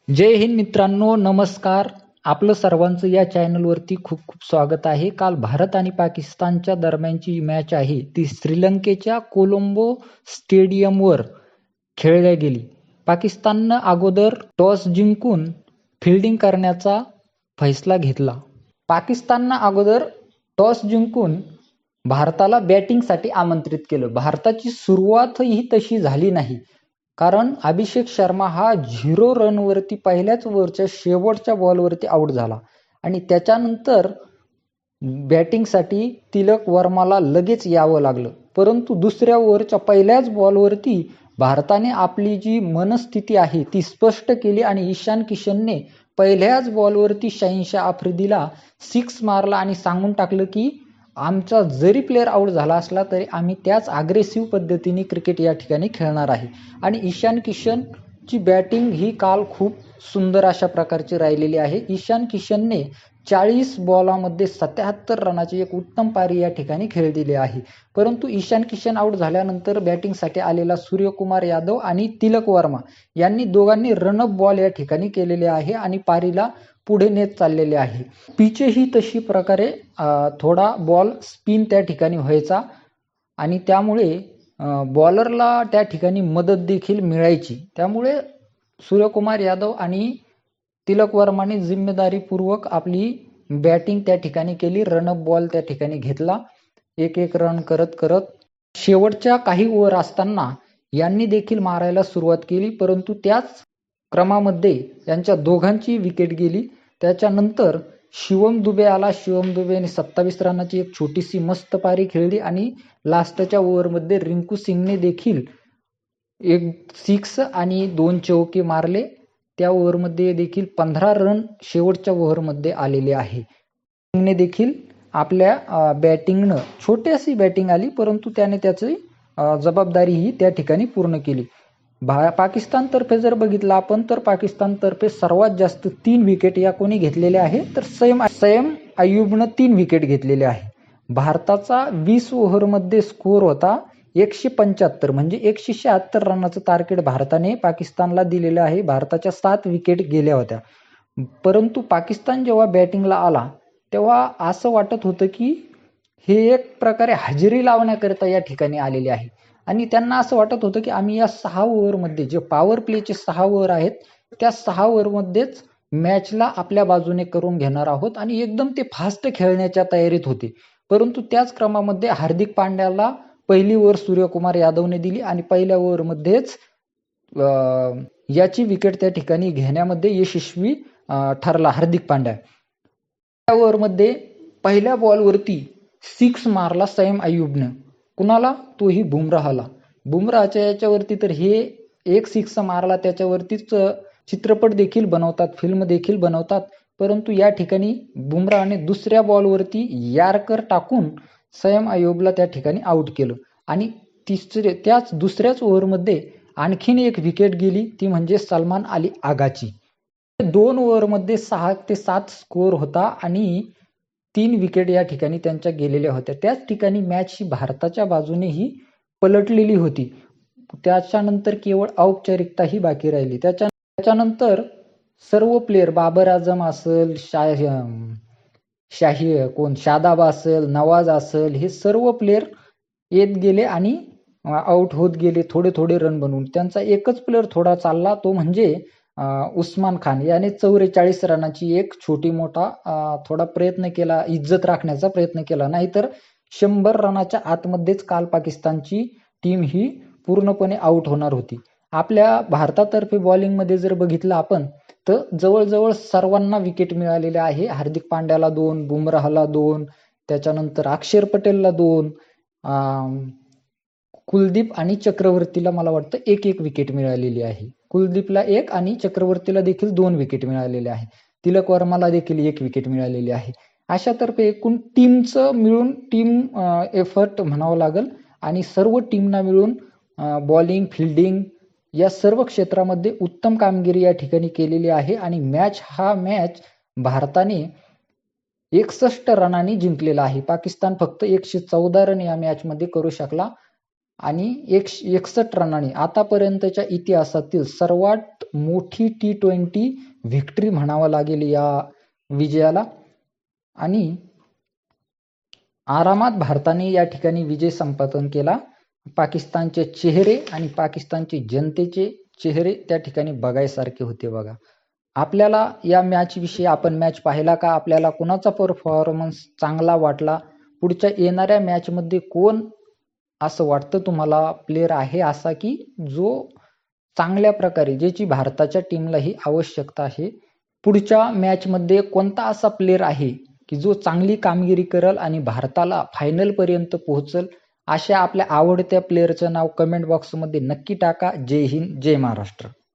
जय हिंद मित्रांनो, नमस्कार. आपलं सर्वांचं या चॅनलवरती खूप खूप स्वागत आहे. काल भारत आणि पाकिस्तानच्या दरम्यानची मॅच आहे ती श्रीलंकेच्या कोलंबो स्टेडियमवर खेळल्या गेली. पाकिस्ताननं अगोदर टॉस जिंकून फिल्डिंग करण्याचा फैसला घेतला. पाकिस्ताननं अगोदर टॉस जिंकून भारताला बॅटिंगसाठी आमंत्रित केलं. भारताची सुरुवातही तशी झाली नाही, कारण अभिषेक शर्मा हा 0 रनवरती पहिल्याच ओव्हरच्या शेवटच्या बॉलवरती आउट झाला आणि त्याच्यानंतर बॅटिंगसाठी तिलक वर्माला लगेच यावं लागलं. परंतु दुसऱ्या ओव्हरच्या पहिल्याच बॉलवरती भारताने आपली जी मनस्थिती आहे ती स्पष्ट केली आणि ईशान किशनने पहिल्याच बॉलवरती शहीनशाह आफ्रिदीला 6 मारला आणि सांगून टाकलं की आमचा जरी प्लेअर आउट झाला असला तरी आम्ही त्याच अग्रेसिव्ह पद्धतीने क्रिकेट या ठिकाणी खेळणार आहे. आणि ईशान किशनची बॅटिंग ही काल खूप सुंदर अशा प्रकारची राहिलेली आहे. ईशान किशनने 40 बॉलामध्ये 77 रनाची एक उत्तम पारी या ठिकाणी खेळलेली आहे. परंतु ईशान किशन आउट झाल्यानंतर बॅटिंगसाठी आलेला सूर्यकुमार यादव आणि तिलक वर्मा यांनी दोघांनी रनअप बॉल या ठिकाणी केलेले आहे आणि पारीला पुढे नेत चाललेले आहे. पिचही तशी प्रकारे थोडा बॉल स्पिन त्या ठिकाणी व्हायचा आणि त्यामुळे बॉलरला त्या ठिकाणी मदत देखील मिळायची. त्यामुळे सूर्यकुमार यादव आणि तिलक वर्माने जिम्मेदारीपूर्वक आपली बॅटिंग त्या ठिकाणी केली. रनअप बॉल त्या ठिकाणी घेतला. एक एक रन करत करत शेवटच्या काही ओव्हर असताना यांनी देखील मारायला सुरुवात केली, परंतु त्याच क्रमामध्ये यांच्या दोघांची विकेट गेली. त्याच्यानंतर शिवम दुबे आला. शिवम दुबेने 27 रनाची एक छोटीशी मस्त पारी खेळली आणि लास्टच्या ओव्हरमध्ये रिंकू सिंगने देखील एक 6 आणि 2 चौके मारले. त्या ओव्हरमध्ये देखील 15 रन शेवटच्या ओव्हरमध्ये आलेले आहे. सिंगने देखील आपल्या बॅटिंगनं छोटीशी बॅटिंग आली, परंतु त्याने त्याची जबाबदारी त्या ठिकाणी पूर्ण केली. पाकिस्तानतर्फे जर बघितलं आपण तर पाकिस्तानतर्फे सर्वात जास्त 3 विकेट या कोणी घेतलेल्या आहे तर सयम अय्यूबनं 3 विकेट घेतलेल्या आहे. भारताचा 20 ओव्हरमध्ये स्कोअर होता 175, म्हणजे 176 रनाचं टार्गेट भारताने पाकिस्तानला दिलेलं आहे. भारताच्या 7 विकेट गेल्या होत्या. परंतु पाकिस्तान जेव्हा बॅटिंगला आला तेव्हा असं वाटत होतं की हे एक प्रकारे हजेरी लावण्याकरिता या ठिकाणी आलेले आहे आणि त्यांना असं वाटत होतं की आम्ही या 6 ओव्हरमध्ये जे पॉवर प्लेचे 6 ओव्हर आहेत त्या 6 ओव्हरमध्येच मॅचला आपल्या बाजूने करून घेणार आहोत आणि एकदम ते फास्ट खेळण्याच्या तयारीत होते. परंतु त्याच क्रमामध्ये हार्दिक पांड्याला पहिली ओव्हर सूर्यकुमार यादवने दिली आणि पहिल्या ओव्हरमध्येच याची विकेट त्या ठिकाणी घेण्यामध्ये यशस्वी ठरला हार्दिक पांड्या. त्या ओव्हरमध्ये पहिल्या बॉलवरती 6 मारला सयम अय्यूबनं. कुणाला? तोही बुमराहला. बुमराहच्या याच्यावरती तर हे एक 6 मारला त्याच्यावरतीच चित्रपट देखील बनवतात, फिल्म देखील बनवतात. परंतु या ठिकाणी बुमराहने दुसऱ्या बॉलवरती यार्कर टाकून सयम अय्यूबला त्या ठिकाणी आउट केलं आणि त्याच दुसऱ्याच ओव्हरमध्ये आणखीन एक विकेट गेली, ती म्हणजे सलमान अली आगाची. 2 ओव्हरमध्ये 6 ते 7 स्कोअर होता आणि 3 विकेट या ठिकाणी त्यांच्या गेलेल्या होत्या. त्याच ठिकाणी मॅच ही भारताच्या बाजूनेही पलटलेली होती. त्याच्यानंतर केवळ औपचारिकता ही बाकी राहिली. त्याच्यानंतर सर्व प्लेयर बाबर आझम असेल, शादाब असेल, नवाज असेल, हे सर्व प्लेयर येत गेले आणि आउट होत गेले थोडे थोडे रन बनवून. त्यांचा एकच प्लेयर थोडा चालला, तो म्हणजे उस्मान खान. याने 44 रनाची एक छोटी मोठा थोडा प्रयत्न केला, इज्जत राखण्याचा प्रयत्न केला. नाहीतर 100 रनाच्या आतमध्येच काल पाकिस्तानची टीम ही पूर्णपणे आउट होणार होती. आपल्या भारतातर्फे बॉलिंगमध्ये जर बघितलं आपण तर जवळजवळ सर्वांना विकेट मिळालेले आहे. हार्दिक पांड्याला 2, बुमराहला 2, त्याच्यानंतर अक्षर पटेलला 2, कुलदीप आणि चक्रवर्तीला मला वाटतं एक विकेट मिळालेली आहे. कुलदीपला 1 आणि चक्रवर्तीला देखील 2 विकेट मिळालेले आहे. तिलक वर्माला देखील 1 विकेट मिळालेली आहे. अशातर्फे एकूण टीमचं मिळून टीम एफर्ट म्हणावं लागेल आणि सर्व टीमना मिळून बॉलिंग, फिल्डिंग या सर्व क्षेत्रामध्ये उत्तम कामगिरी या ठिकाणी केलेली आहे आणि मॅच भारताने 61 रनांनी जिंकलेला आहे. पाकिस्तान फक्त 114 रन या मॅचमध्ये करू शकला आणि 61 रनांनी आतापर्यंतच्या इतिहासातील सर्वात मोठी T20 व्हिक्टरी म्हणावं लागेल या विजयाला आणि आरामात भारताने या ठिकाणी विजय संपादन केला. पाकिस्तानचे चेहरे आणि पाकिस्तानचे जनतेचे चेहरे त्या ठिकाणी बघायसारखे होते बघा. आपल्याला या मॅच विषयी आपण मॅच पाहिला का? आपल्याला कोणाचा परफॉर्मन्स चांगला वाटला? पुढच्या येणाऱ्या मॅच मध्ये कोण असं वाटतं तुम्हाला प्लेयर आहे असा की जो चांगल्या प्रकारे ज्याची भारताच्या टीमला ही आवश्यकता आहे? पुढच्या मॅच मध्ये कोणता असा प्लेयर आहे की जो चांगली कामगिरी करेल आणि भारताला फायनल पर्यंत पोहोचल? अशा आपल्या आवडत्या प्लेयरचं नाव कमेंट बॉक्स मध्ये नक्की टाका. जय हिंद, जय महाराष्ट्र.